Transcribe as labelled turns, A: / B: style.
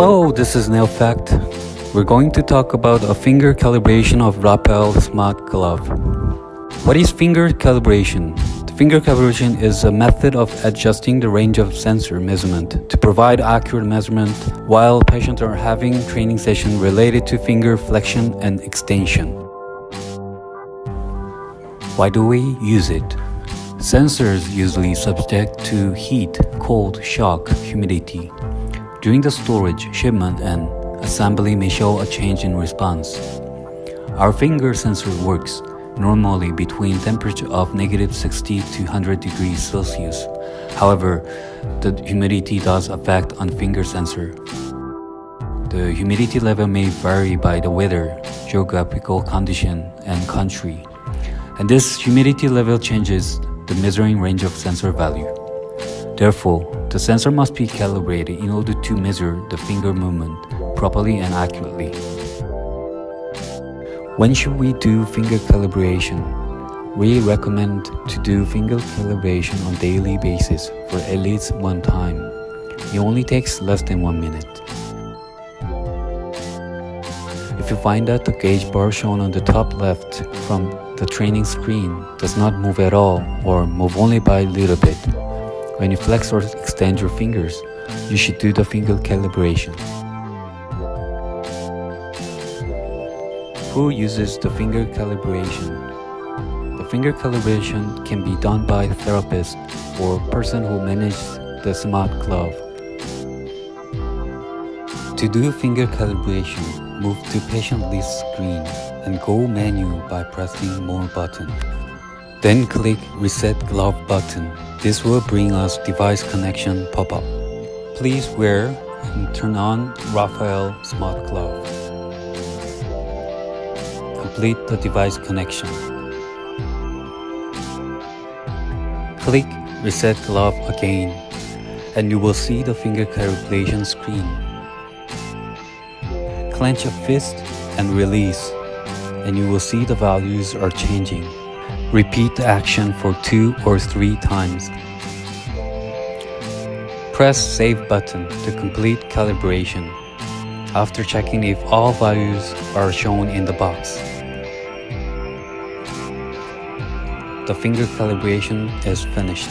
A: Hello, this is Neofect. We're going to talk about a finger calibration of RAPAEL smart glove. What is finger calibration? The finger calibration is a method of adjusting the range of sensor measurement to provide accurate measurement while patients are having training session related to finger flexion and extension. Why do we use it? Sensors usually subject to heat, cold, shock, humidity. During the storage, shipment, and assembly may show a change in response. Our finger sensor works normally between temperature of -60 to 100 degrees Celsius. However, the humidity does affect on finger sensor. The humidity level may vary by the weather, geographical condition, and country. And this humidity level changes the measuring range of sensor value. Therefore, the sensor must be calibrated in order to measure the finger movement properly and accurately. When should we do finger calibration? We recommend to do finger calibration on a daily basis for at least one time. It only takes less than 1 minute. If you find that the gauge bar shown on the top left from the training screen does not move at all or move only by a little bit, when you flex or extend your fingers, you should do the finger calibration. Who uses the finger calibration? The finger calibration can be done by a therapist or person who manages the smart glove. To do finger calibration, move to patient list screen and go menu by pressing more button. Then click Reset Glove button. This will bring us device connection pop-up. Please wear and turn on RAPAEL Smart Glove. Complete the device connection. Click Reset Glove again, and you will see the finger calibration screen. Clench a fist and release, and you will see the values are changing. Repeat the action for 2 or 3 times. Press Save button to complete calibration, after checking if all values are shown in the box. The finger calibration is finished.